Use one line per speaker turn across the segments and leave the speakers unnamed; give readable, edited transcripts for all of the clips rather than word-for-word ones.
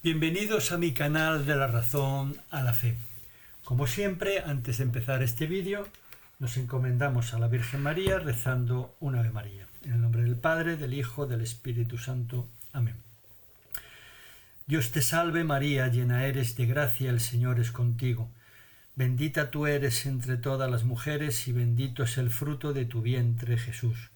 Bienvenidos a mi canal de la razón a la fe. Como siempre, antes de empezar este vídeo, nos encomendamos a la Virgen María rezando un Ave María. En el nombre del Padre, del Hijo, del Espíritu Santo. Amén. Dios te salve María, llena eres de gracia, el Señor es contigo. Bendita tú eres entre todas las mujeres y bendito es el fruto de tu vientre, Jesús.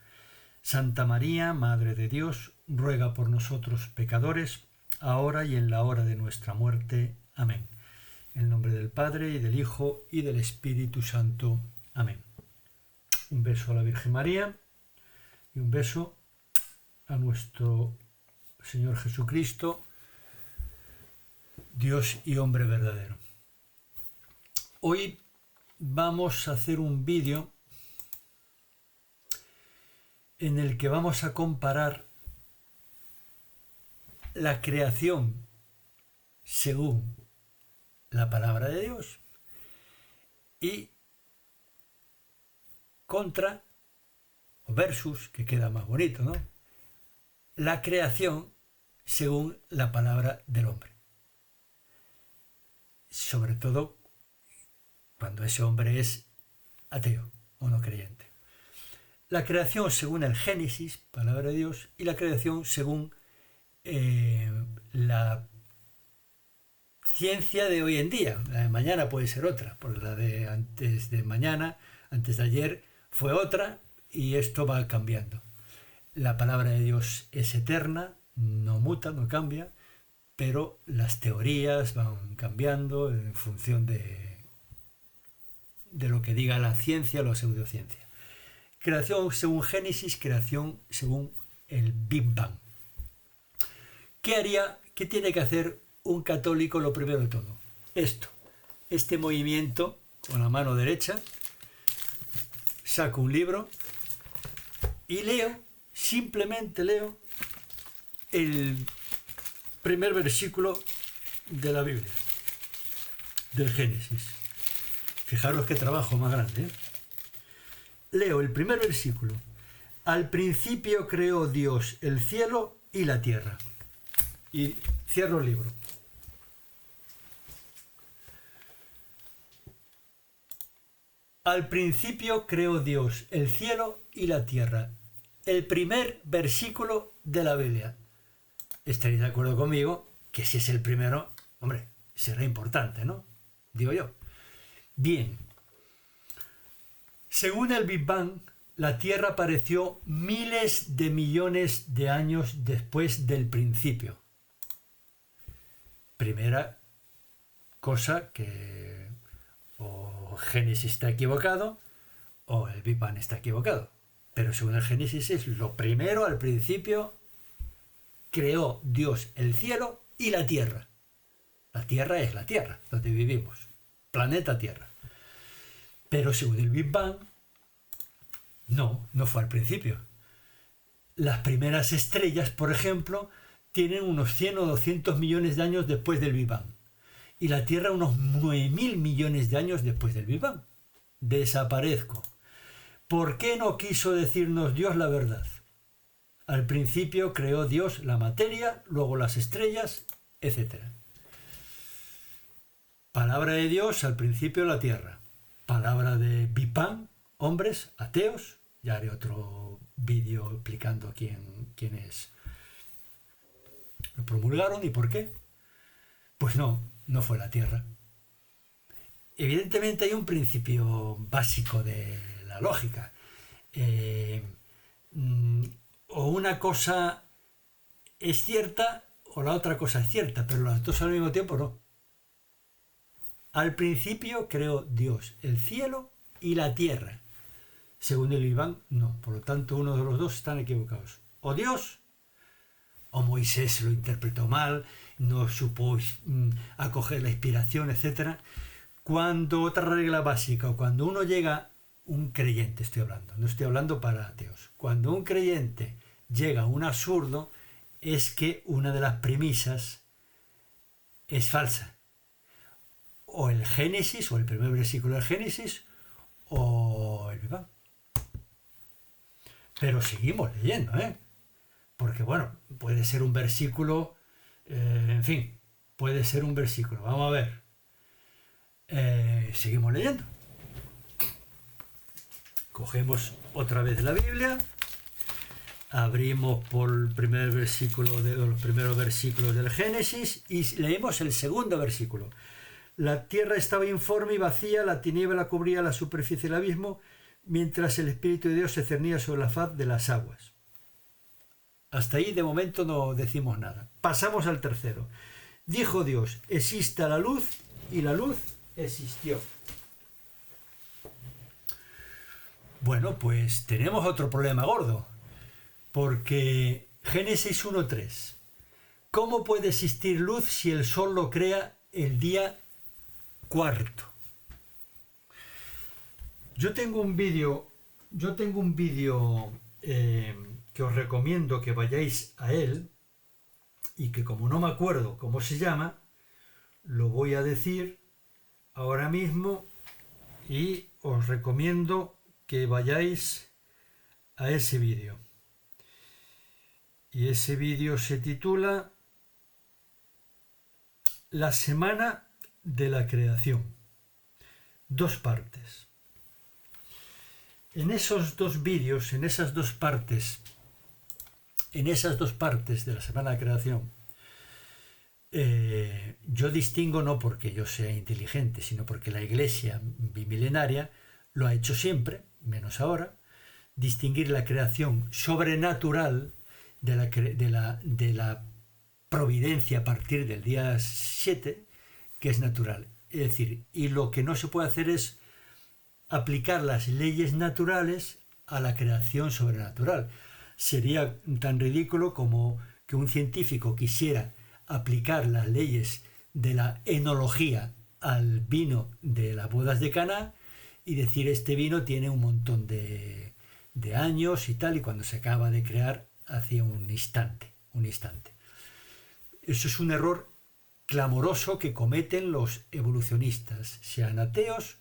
Santa María, Madre de Dios, ruega por nosotros pecadores, ahora y en la hora de nuestra muerte. Amén. En el nombre del Padre, y del Hijo, y del Espíritu Santo. Amén. Un beso a la Virgen María y un beso a nuestro Señor Jesucristo, Dios y hombre verdadero. Hoy vamos a hacer un vídeo en el que vamos a comparar la creación según la palabra de Dios y contra o versus, que queda más bonito, ¿no? La creación según la palabra del hombre. Sobre todo cuando ese hombre es ateo o no creyente. La creación según el Génesis, palabra de Dios, y la creación según la ciencia de hoy en día. La de mañana puede ser otra, porque la de antes de mañana, antes de ayer, fue otra, y esto va cambiando. La palabra de Dios es eterna, no muta, no cambia, pero las teorías van cambiando en función de lo que diga la ciencia o la pseudociencia. Creación según Génesis, creación según el Big Bang. ¿Qué tiene que hacer un católico lo primero de todo? Este movimiento con la mano derecha, saco un libro y simplemente leo el primer versículo de la Biblia, del Génesis. Fijaros qué trabajo más grande, ¿eh? Leo el primer versículo. Al principio creó Dios el cielo y la tierra. Y cierro el libro. Al principio creó Dios el cielo y la tierra. El primer versículo de la Biblia. Estaréis de acuerdo conmigo que si es el primero, hombre, será importante, ¿no? Digo yo. Bien. Según el Big Bang, la Tierra apareció miles de millones de años después del principio. Primera cosa que o Génesis está equivocado o el Big Bang está equivocado. Pero según el Génesis es lo primero, al principio, creó Dios el cielo y la tierra. La tierra es la Tierra, donde vivimos. Planeta Tierra. Pero según el Big Bang, no fue al principio. Las primeras estrellas, por ejemplo, tienen unos 100 o 200 millones de años después del Big Bang. Y la Tierra unos 9.000 millones de años después del Big Bang. Desaparezco. ¿Por qué no quiso decirnos Dios la verdad? Al principio creó Dios la materia, luego las estrellas, etc. Palabra de Dios, al principio la Tierra. Palabra de Big Bang, hombres, ateos. Ya haré otro vídeo explicando quiénes lo promulgaron y por qué. Pues no fue la Tierra. Evidentemente hay un principio básico de la lógica. O una cosa es cierta o la otra cosa es cierta, pero las dos al mismo tiempo no. Al principio creó Dios el cielo y la tierra. Según el Big Bang, no. Por lo tanto, uno de los dos están equivocados. O Dios, o Moisés lo interpretó mal, no supo acoger la inspiración, etc. Cuando otra regla básica, o cuando uno llega, un creyente estoy hablando, no estoy hablando para ateos. Cuando un creyente llega a un absurdo, es que una de las premisas es falsa. O el Génesis, o el primer versículo del Génesis, o el Big Bang. Pero seguimos leyendo, porque bueno, puede ser un versículo, en fin, puede ser un versículo. Vamos a ver. Seguimos leyendo. Cogemos otra vez la Biblia, abrimos por el primer versículo de los primeros versículos del Génesis y leemos el segundo versículo. La tierra estaba informe y vacía, la tiniebla cubría la superficie del abismo, mientras el Espíritu de Dios se cernía sobre la faz de las aguas. Hasta ahí de momento no decimos nada. Pasamos al tercero. Dijo Dios, exista la luz, y la luz existió. Bueno, pues tenemos otro problema gordo, porque Génesis 1:3. ¿Cómo puede existir luz si el sol lo crea el día cuarto? Yo tengo un vídeo que os recomiendo que vayáis a él, y que como no me acuerdo cómo se llama, lo voy a decir ahora mismo y os recomiendo que vayáis a ese vídeo. Y ese vídeo se titula La semana de la creación. 2 partes. En esos 2 vídeos, en esas dos partes de la semana de la creación, yo distingo no porque yo sea inteligente, sino porque la Iglesia bimilenaria lo ha hecho siempre, menos ahora, distinguir la creación sobrenatural de la providencia a partir del día 7, que es natural. Es decir, y lo que no se puede hacer es aplicar las leyes naturales a la creación sobrenatural. Sería tan ridículo como que un científico quisiera aplicar las leyes de la enología al vino de las bodas de Caná y decir este vino tiene un montón de años y tal, y cuando se acaba de crear hace un instante. Eso es un error clamoroso que cometen los evolucionistas, sean ateos,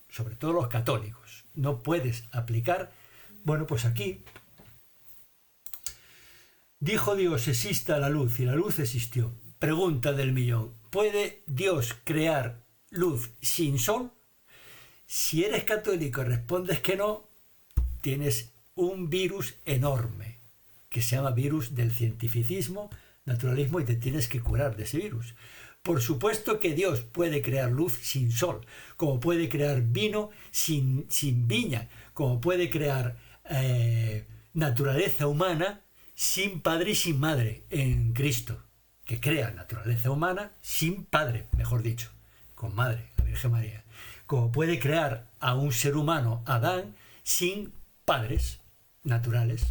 sobre todo los católicos. No puedes aplicar. Bueno, pues aquí dijo Dios, exista la luz, y la luz existió. Pregunta del millón, ¿puede Dios crear luz sin sol? Si eres católico y respondes que no, tienes un virus enorme, que se llama virus del cientificismo, naturalismo, y te tienes que curar de ese virus. Por supuesto que Dios puede crear luz sin sol, como puede crear vino sin viña, como puede crear naturaleza humana sin padre y sin madre en Cristo, que crea naturaleza humana sin padre, mejor dicho, con madre, la Virgen María. Como puede crear a un ser humano, Adán, sin padres naturales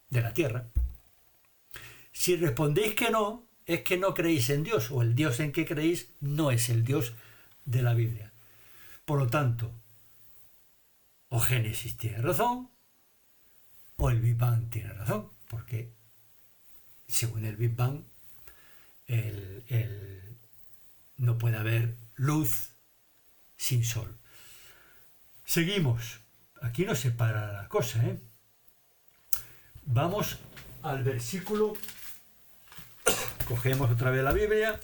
de la tierra. Si respondéis que no, es que no creéis en Dios, o el Dios en que creéis no es el Dios de la Biblia. Por lo tanto, o Génesis tiene razón, o el Big Bang tiene razón, porque según el Big Bang no puede haber luz sin sol. Seguimos. Aquí no se para la cosa, ¿eh? Vamos al versículo. Cogemos otra vez la Biblia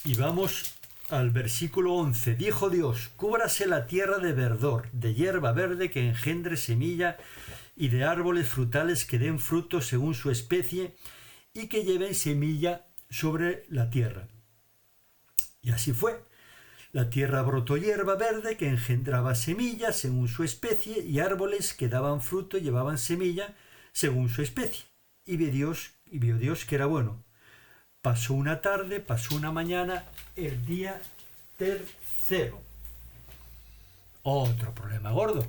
y vamos al versículo 11. Dijo Dios, cúbrase la tierra de verdor, de hierba verde que engendre semilla y de árboles frutales que den fruto según su especie y que lleven semilla sobre la tierra. Y así fue. La tierra brotó hierba verde que engendraba semillas según su especie y árboles que daban fruto y llevaban semilla según su especie. Y vio Dios que era bueno. Pasó una tarde, pasó una mañana, el día tercero. Otro problema gordo.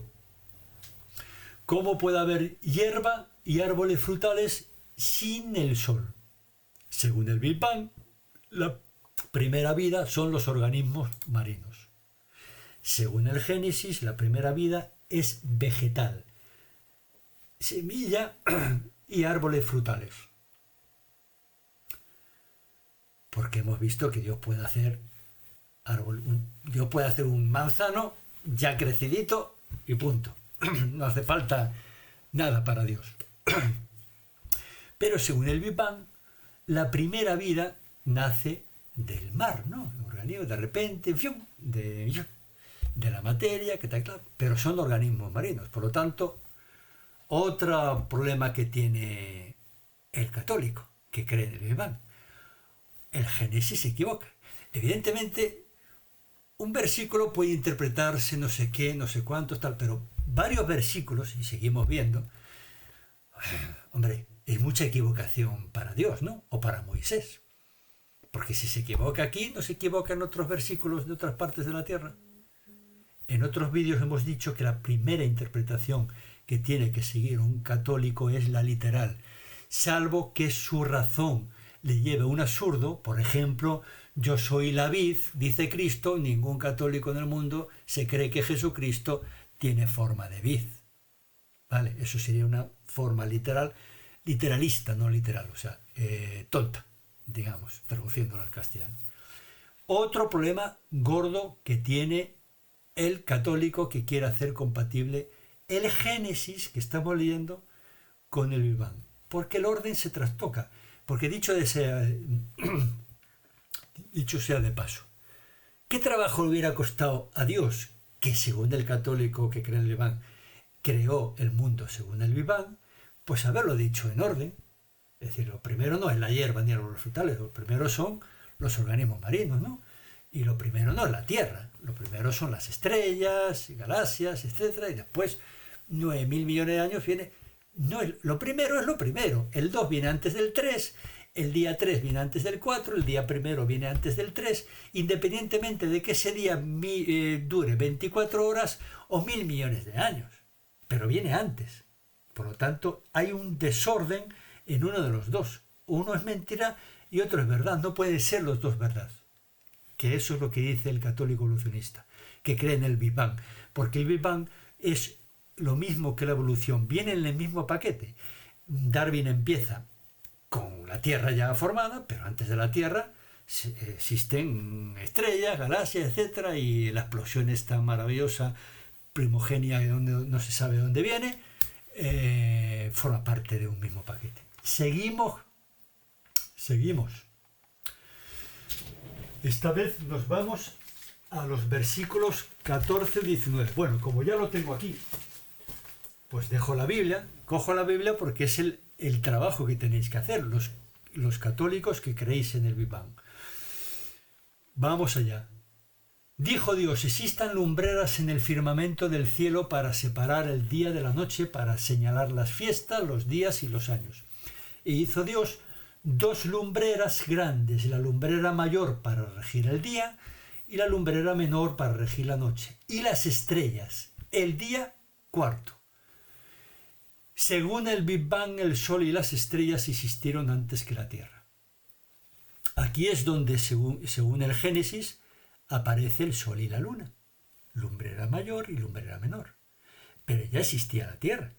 ¿Cómo puede haber hierba y árboles frutales sin el sol? Según el Big Bang, la primera vida son los organismos marinos. Según el Génesis, la primera vida es vegetal. Semilla y árboles frutales. Porque hemos visto que Dios puede hacer Dios puede hacer un manzano ya crecidito y punto. No hace falta nada para Dios. Pero según el Big Bang, la primera vida nace del mar, ¿no? El organismo de repente, ¡fium!, de la materia, que está claro, pero son organismos marinos. Por lo tanto, otro problema que tiene el católico, que cree en el Big Bang, el Génesis se equivoca. Evidentemente, un versículo puede interpretarse no sé qué, no sé cuántos, tal, pero varios versículos, y seguimos viendo, hombre, es mucha equivocación para Dios, ¿no? O para Moisés. Porque si se equivoca aquí, no se equivoca en otros versículos de otras partes de la tierra. En otros vídeos hemos dicho que la primera interpretación que tiene que seguir un católico es la literal, salvo que su razón le lleve a un absurdo. Por ejemplo, yo soy la vid, dice Cristo, ningún católico en el mundo se cree que Jesucristo tiene forma de vid. ¿Vale? Eso sería una forma literal, literalista, no literal, o sea, tonta, digamos, traduciéndolo al castellano. Otro problema gordo que tiene el católico que quiere hacer compatible el Génesis que estamos leyendo con el Big Bang, porque el orden se trastoca, porque dicho sea de paso, ¿qué trabajo le hubiera costado a Dios, que según el católico que cree en el Big Bang creó el mundo según el Big Bang, pues haberlo dicho en orden? Es decir, lo primero no es la hierba ni los frutales, lo primero son los organismos marinos, ¿no? Y lo primero no es la Tierra, lo primero son las estrellas, galaxias, etc. Y después, 9.000 millones de años viene... No, lo primero es lo primero. El 2 viene antes del 3, el día 3 viene antes del 4, el día primero viene antes del 3, independientemente de que ese día dure 24 horas o 1.000 millones de años. Pero viene antes. Por lo tanto, hay un desorden en uno de los dos. Uno es mentira y otro es verdad. No pueden ser los dos verdad. Que eso es lo que dice el católico evolucionista, que cree en el Big Bang. Porque el Big Bang es lo mismo que la evolución. Viene en el mismo paquete. Darwin empieza con la Tierra ya formada, pero antes de la Tierra existen estrellas, galaxias, etc. Y la explosión esta maravillosa, primogenia, de donde no se sabe dónde viene, forma parte de un mismo paquete. Seguimos. Esta vez nos vamos a los versículos 14 y 19. Bueno, como ya lo tengo aquí, pues cojo la Biblia porque es el trabajo que tenéis que hacer, los católicos que creéis en el Big Bang. Vamos allá. Dijo Dios: existan lumbreras en el firmamento del cielo para separar el día de la noche, para señalar las fiestas, los días y los años. E hizo Dios 2 lumbreras grandes, la lumbrera mayor para regir el día y la lumbrera menor para regir la noche, y las estrellas, el día cuarto. Según el Big Bang, el Sol y las estrellas existieron antes que la Tierra. Aquí es donde, según el Génesis, aparece el Sol y la Luna, lumbrera mayor y lumbrera menor. Pero ya existía la Tierra.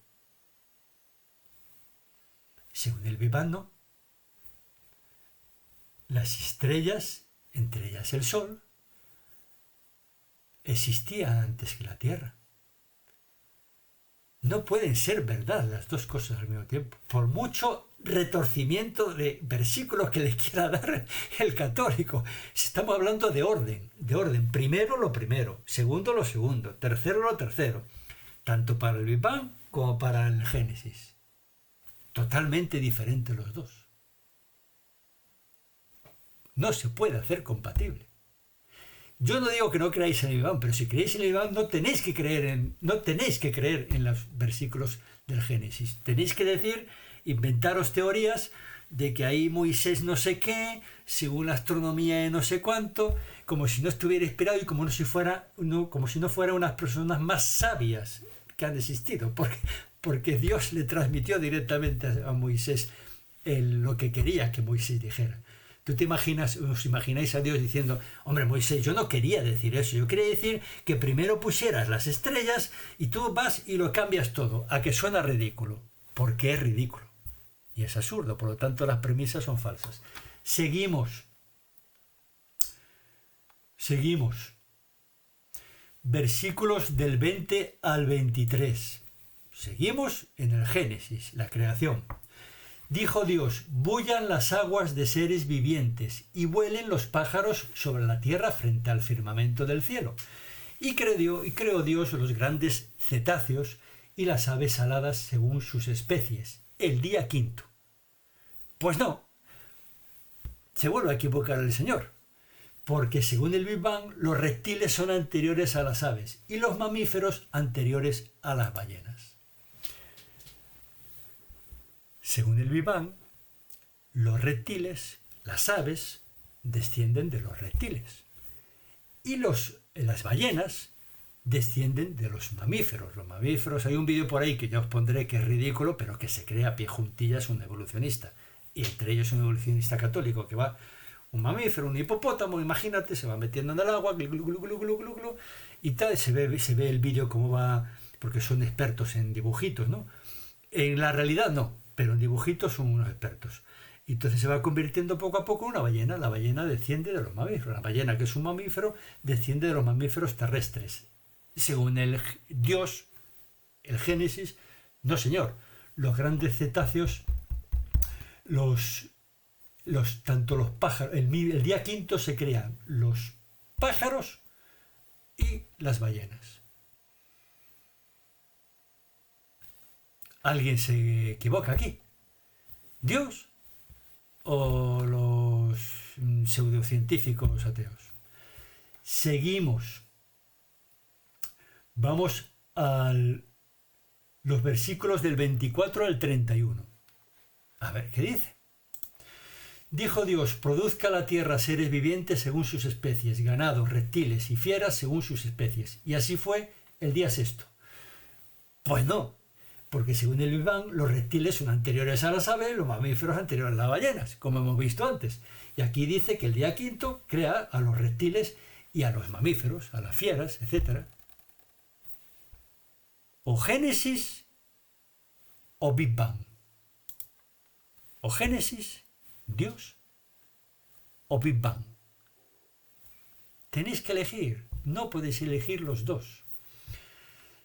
Según el Big Bang, no. Las estrellas, entre ellas el Sol, existían antes que la Tierra. No pueden ser verdad las dos cosas al mismo tiempo. Por mucho retorcimiento de versículos que le quiera dar el católico. Estamos hablando de orden, de orden. Primero lo primero, segundo lo segundo, tercero lo tercero. Tanto para el Big Bang como para el Génesis. Totalmente diferentes los dos. No se puede hacer compatible. Yo no digo que no creáis en el Big Bang, pero si creéis en el Big Bang no tenéis que creer en los versículos del Génesis. Tenéis que decir, inventaros teorías de que ahí Moisés no sé qué, según la astronomía de no sé cuánto, como si no estuviera inspirado y como si no fuera unas personas más sabias que han existido, porque Dios le transmitió directamente a Moisés lo que quería que Moisés dijera. ¿Tú os imagináis a Dios diciendo: hombre, Moisés, yo no quería decir eso, yo quería decir que primero pusieras las estrellas y tú vas y lo cambias todo? ¿A que suena ridículo? Porque es ridículo y es absurdo, por lo tanto las premisas son falsas. Seguimos. Versículos del 20 al 23. Seguimos en el Génesis, la creación. Dijo Dios, bullan las aguas de seres vivientes y vuelen los pájaros sobre la tierra frente al firmamento del cielo. Y creó Dios los grandes cetáceos y las aves aladas según sus especies, el día quinto. Pues no, se vuelve a equivocar el Señor, porque según el Big Bang, los reptiles son anteriores a las aves y los mamíferos anteriores a las ballenas. Según el Big Bang, los reptiles, las aves, descienden de los reptiles. Y las ballenas descienden de los mamíferos. Los mamíferos, hay un vídeo por ahí que yo os pondré que es ridículo, pero que se cree a pie juntillas un evolucionista. Y entre ellos un evolucionista católico que va, un mamífero, un hipopótamo, imagínate, se va metiendo en el agua, glu, glu, glu, glu, glu, glu, y tal, se ve el vídeo cómo va, porque son expertos en dibujitos, ¿no? En la realidad no, pero en dibujitos son unos expertos. Y entonces se va convirtiendo poco a poco en una ballena. La ballena desciende de los mamíferos. La ballena, que es un mamífero, desciende de los mamíferos terrestres. Según el Dios, el Génesis, no señor. Los grandes cetáceos, tanto los pájaros, el día quinto se crean los pájaros y las ballenas. ¿Alguien se equivoca aquí? ¿Dios o los pseudocientíficos ateos? Seguimos. Vamos a los versículos del 24 al 31. A ver, ¿qué dice? Dijo Dios, produzca la tierra seres vivientes según sus especies, ganados, reptiles y fieras según sus especies. Y así fue el día sexto. Pues no, porque según el Big Bang, los reptiles son anteriores a las aves, los mamíferos anteriores a las ballenas, como hemos visto antes. Y aquí dice que el día quinto crea a los reptiles y a los mamíferos, a las fieras, etc. O Génesis o Big Bang. O Génesis, Dios, o Big Bang. Tenéis que elegir, no podéis elegir los dos.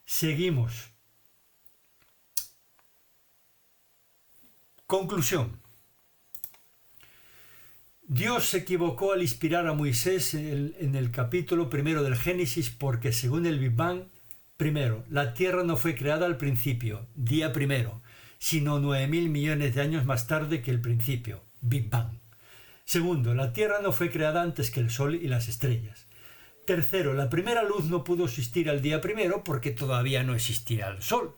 Seguimos. Conclusión. Dios se equivocó al inspirar a Moisés en el capítulo primero del Génesis porque según el Big Bang, primero, la Tierra no fue creada al principio, día primero, sino 9.000 millones de años más tarde que el principio, Big Bang. Segundo, la Tierra no fue creada antes que el Sol y las estrellas. Tercero, la primera luz no pudo existir al día primero porque todavía no existía el Sol.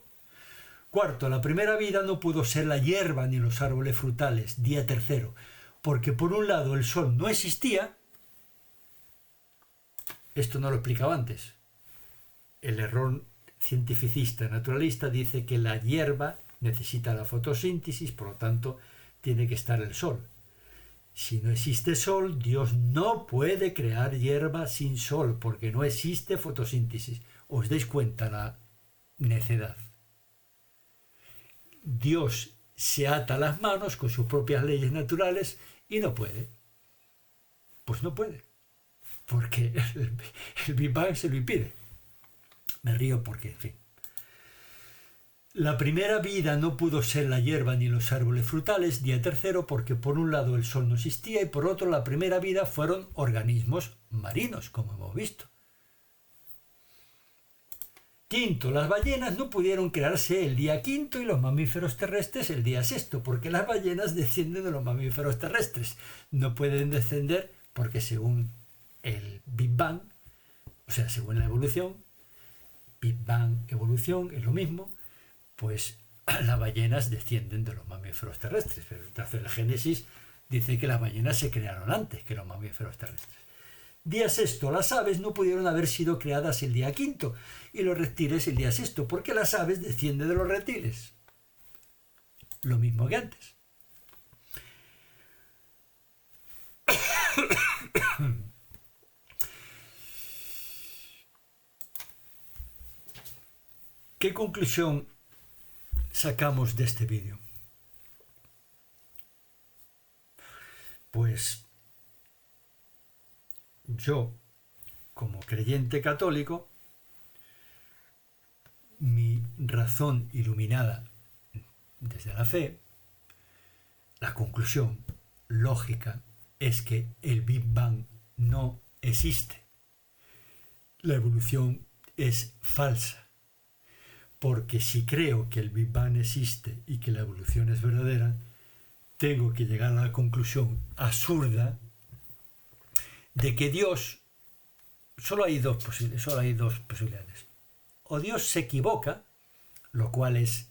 Cuarto, la primera vida no pudo ser la hierba ni los árboles frutales, día tercero, porque por un lado el Sol no existía, esto no lo explicaba antes, el error cientificista naturalista dice que la hierba necesita la fotosíntesis, por lo tanto tiene que estar el Sol. Si no existe Sol, Dios no puede crear hierba sin Sol, porque no existe fotosíntesis. ¿Os dais cuenta la necedad? Dios se ata las manos con sus propias leyes naturales y no puede. Pues no puede, porque el Big Bang se lo impide. Me río porque, en fin. La primera vida no pudo ser la hierba ni los árboles frutales, día tercero, porque por un lado el Sol no existía y por otro la primera vida fueron organismos marinos, como hemos visto. Quinto, las ballenas no pudieron crearse el día quinto y los mamíferos terrestres el día sexto, porque las ballenas descienden de los mamíferos terrestres. No pueden descender porque según el Big Bang, o sea, según la evolución, Big Bang, evolución, es lo mismo, pues las ballenas descienden de los mamíferos terrestres. Pero entonces el Génesis dice que las ballenas se crearon antes que los mamíferos terrestres. Día sexto, las aves no pudieron haber sido creadas el día quinto y los reptiles el día sexto, porque las aves descienden de los reptiles. Lo mismo que antes. ¿Qué conclusión sacamos de este vídeo? Pues yo, como creyente católico, mi razón iluminada desde la fe La conclusión lógica es que el Big Bang no existe. La evolución es falsa. Porque si creo que el Big Bang existe y que la evolución es verdadera, tengo que llegar a la conclusión absurda de que Dios, solo hay dos posibilidades. O Dios se equivoca, lo cual es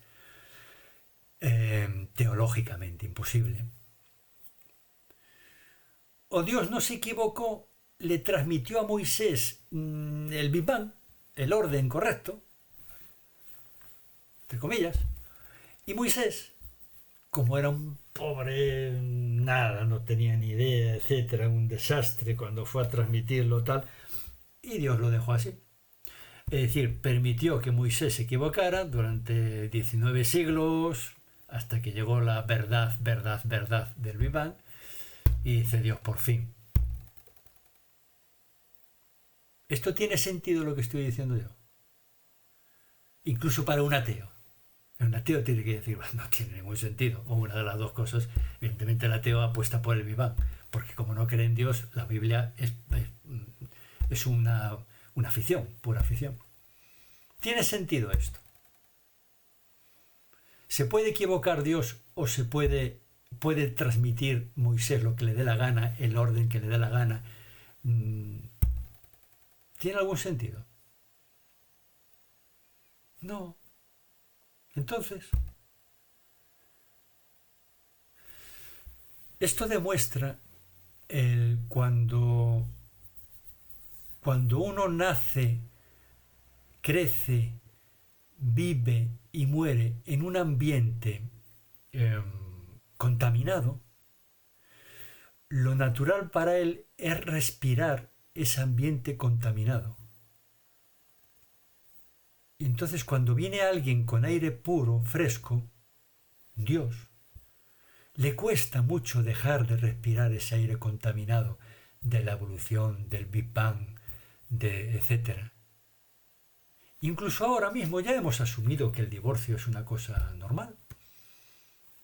teológicamente imposible. O Dios no se equivocó, le transmitió a Moisés el Big Bang, el orden correcto, entre comillas, y Moisés, como era un pobre nada, no tenía ni idea, etcétera, un desastre cuando fue a transmitirlo tal, y Dios lo dejó así. Es decir, permitió que Moisés se equivocara durante 19 siglos, hasta que llegó la verdad del Big Bang, y dice Dios, por fin. ¿Esto tiene sentido lo que estoy diciendo yo? Incluso para un ateo. Un ateo tiene que decir, no tiene ningún sentido. O una de las dos cosas, evidentemente el ateo apuesta por el Big Bang, porque como no cree en Dios, la Biblia es una ficción, pura ficción. ¿Tiene sentido esto? ¿Se puede equivocar Dios o se puede transmitir Moisés lo que le dé la gana, el orden que le dé la gana? ¿Tiene algún sentido? No. Entonces, esto demuestra cuando uno nace, crece, vive y muere en un ambiente contaminado, lo natural para él es respirar ese ambiente contaminado. Y entonces cuando viene alguien con aire puro, fresco, Dios, le cuesta mucho dejar de respirar ese aire contaminado de la evolución, del Big Bang, etc. Incluso ahora mismo ya hemos asumido que el divorcio es una cosa normal.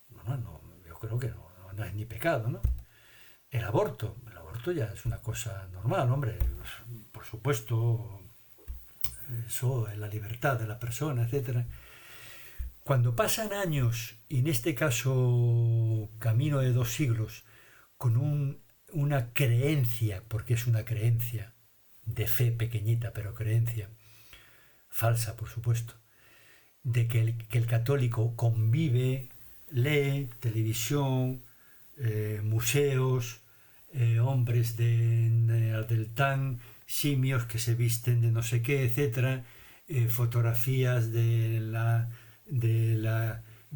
No, yo creo que no es ni pecado, ¿no? El aborto ya es una cosa normal, hombre. Por supuesto, eso es la libertad de la persona, etc. Cuando pasan años, y en este caso camino de 2 siglos, con una creencia, porque es una creencia de fe pequeñita, pero creencia, falsa por supuesto, de que el católico convive, lee televisión, museos, hombres del TAN, simios que se visten de no sé qué, etcétera, fotografías de la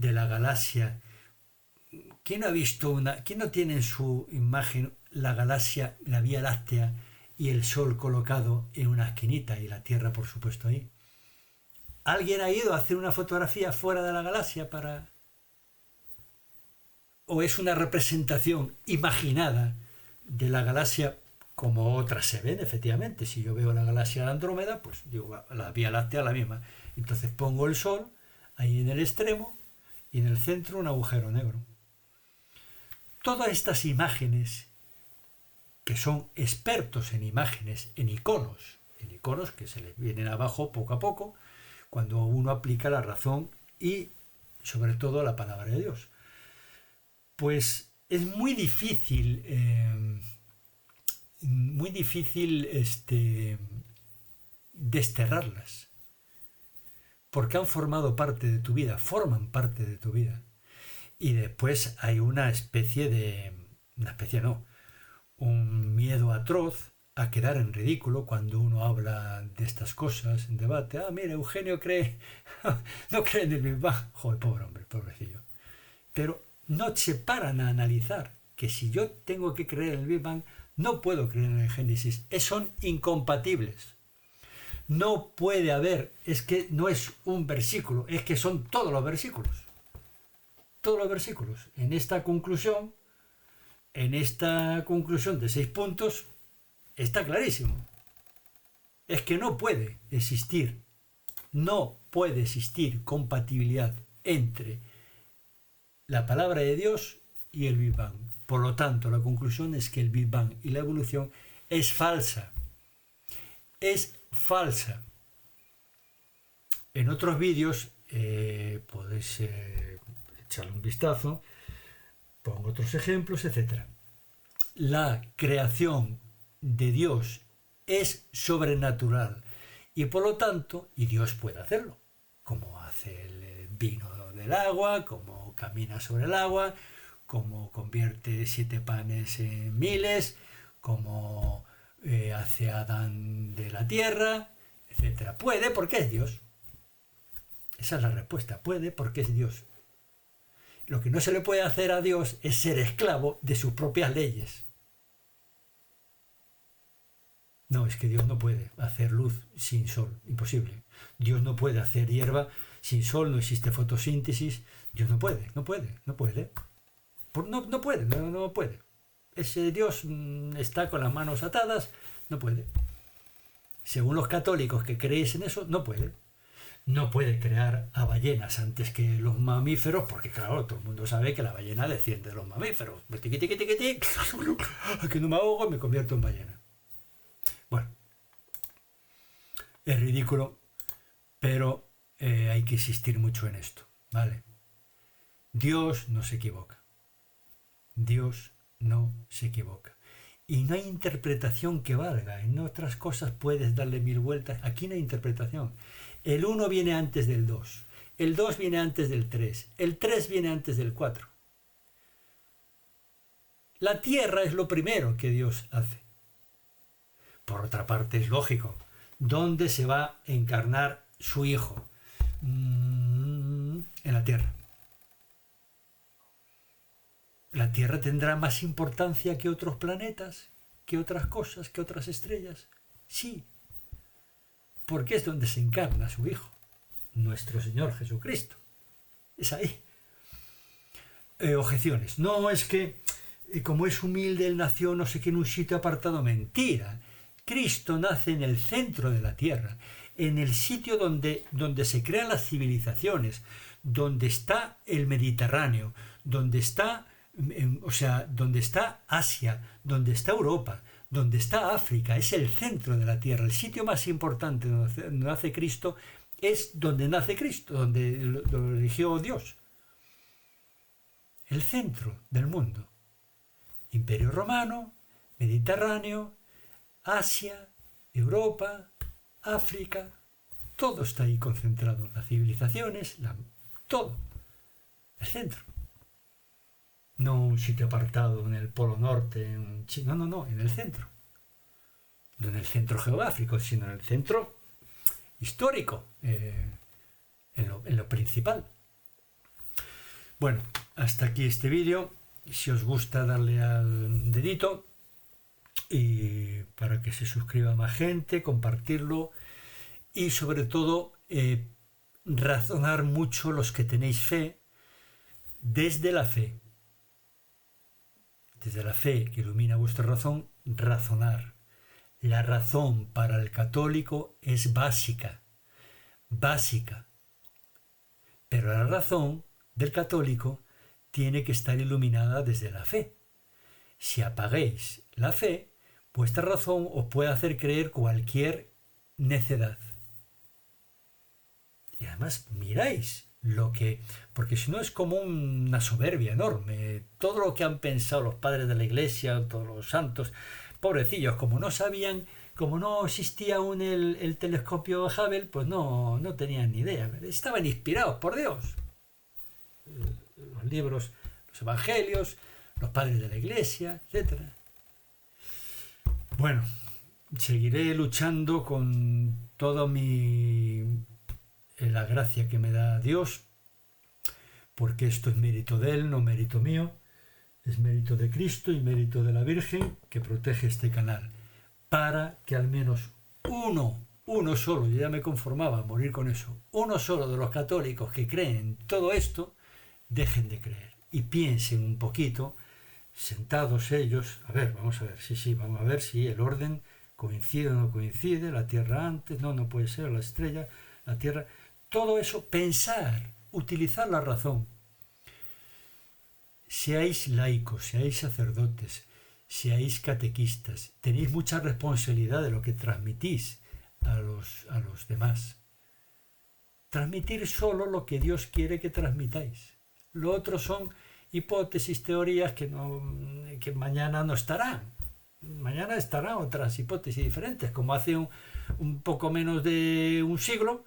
galaxia. ¿Quién no tiene en su imagen la galaxia, la Vía Láctea y el Sol colocado en una esquinita y la Tierra, por supuesto, ahí? ¿Alguien ha ido a hacer una fotografía fuera de la galaxia para...? ¿O es una representación imaginada de la galaxia como otras se ven, efectivamente? Si yo veo la galaxia de Andrómeda, pues digo, la Vía Láctea la misma. Entonces pongo el Sol ahí en el extremo y en el centro un agujero negro. Todas estas imágenes, que son expertos en imágenes, en iconos que se les vienen abajo poco a poco, cuando uno aplica la razón y sobre todo la palabra de Dios. Pues es muy difícil desterrarlas, porque han formado parte de tu vida, forman parte de tu vida. Y después hay un miedo atroz a quedar en ridículo cuando uno habla de estas cosas en debate. Mira, Eugenio no cree en el Big Bang. Joder, pobre hombre, pobrecillo. Pero no se paran a analizar que si yo tengo que creer en el Big Bang, no puedo creer en el Génesis. Son incompatibles. No puede haber, es que no es un versículo, es que son todos los versículos. Todos los versículos. En esta conclusión de 6 puntos, está clarísimo. Es que no puede existir compatibilidad entre la palabra de Dios y el Big Bang. Por lo tanto, la conclusión es que el Big Bang y la evolución es falsa. Es falsa. En otros vídeos podéis echarle un vistazo, pongo otros ejemplos, etc. La creación de Dios es sobrenatural y por lo tanto, y Dios puede hacerlo, como hace el vino del agua, como camina sobre el agua, como convierte 7 panes en miles, como hace a Adán de la tierra, etc. Puede porque es Dios. Esa es la respuesta. Puede porque es Dios. Lo que no se le puede hacer a Dios es ser esclavo de sus propias leyes. No, es que Dios no puede hacer luz sin sol. Imposible. Dios no puede hacer hierba sin sol. No existe fotosíntesis. Dios no puede. No puede. No puede. No puede. Ese Dios está con las manos atadas. No puede. Según los católicos que creéis en eso, no puede. No puede crear a ballenas antes que los mamíferos, porque claro, todo el mundo sabe que la ballena desciende de los mamíferos. Que no me ahogo, me convierto en ballena. Bueno, es ridículo, pero hay que insistir mucho en esto, ¿vale? Dios no se equivoca. Dios no se equivoca. Y no hay interpretación que valga. En otras cosas puedes darle 1000 vueltas. Aquí no hay interpretación. El 1 viene antes del 2. El 2 viene antes del 3. El 3 viene antes del 4. La tierra es lo primero que Dios hace. Por otra parte, es lógico. ¿Dónde se va a encarnar su Hijo? En la tierra. ¿La Tierra tendrá más importancia que otros planetas, que otras cosas, que otras estrellas? Sí, porque es donde se encarna su Hijo, nuestro Señor Jesucristo. Es ahí. Objeciones. No, es que como es humilde, él nació no sé qué en un sitio apartado. Mentira. Cristo nace en el centro de la Tierra, en el sitio donde se crean las civilizaciones, donde está el Mediterráneo, donde está... donde está Asia, donde está Europa, donde está África, es el centro de la Tierra. El sitio más importante donde nace Cristo es donde nace Cristo, donde lo eligió Dios. El centro del mundo. Imperio Romano, Mediterráneo, Asia, Europa, África, todo está ahí concentrado. Las civilizaciones, todo. El centro. No un sitio apartado en el Polo Norte, no, en el centro. No en el centro geográfico, sino en el centro histórico, en lo principal. Bueno, hasta aquí este vídeo. Si os gusta, darle al dedito y para que se suscriba más gente, compartirlo y sobre todo razonar mucho los que tenéis fe desde la fe. Desde la fe que ilumina vuestra razón, razonar. La razón para el católico es básica, pero la razón del católico tiene que estar iluminada desde la fe. Si apagáis la fe, vuestra razón os puede hacer creer cualquier necedad. Y además miráis porque si no es como una soberbia enorme. Todo lo que han pensado los padres de la Iglesia, todos los santos, pobrecillos, como no sabían, como no existía aún el telescopio Hubble, pues no tenían ni idea. Estaban inspirados por Dios. Los libros, los evangelios, los padres de la Iglesia, etc. Bueno, seguiré luchando con toda la gracia que me da Dios, porque esto es mérito de Él, no mérito mío, es mérito de Cristo y mérito de la Virgen que protege este canal, para que al menos uno solo, yo ya me conformaba a morir con eso, uno solo de los católicos que creen en todo esto, dejen de creer y piensen un poquito, sentados ellos, vamos a ver si el orden coincide o no coincide, la Tierra antes, no puede ser, la estrella, la Tierra, todo eso, pensar, utilizar la razón. seáis laicos, seáis sacerdotes, seáis catequistas, tenéis mucha responsabilidad de lo que transmitís a los demás. Transmitir solo lo que Dios quiere que transmitáis. Lo otro son hipótesis, teorías que mañana no estarán. Mañana estarán otras hipótesis diferentes, como hace un poco menos de un siglo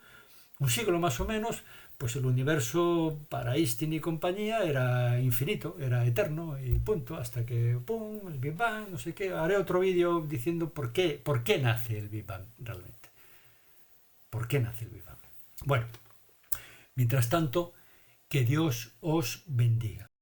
más o menos, pues el universo para Einstein y compañía era infinito, era eterno y punto, hasta que pum, el Big Bang, no sé qué. Haré otro vídeo diciendo por qué nace el Big Bang realmente. ¿Por qué nace el Big Bang? Bueno, mientras tanto, que Dios os bendiga.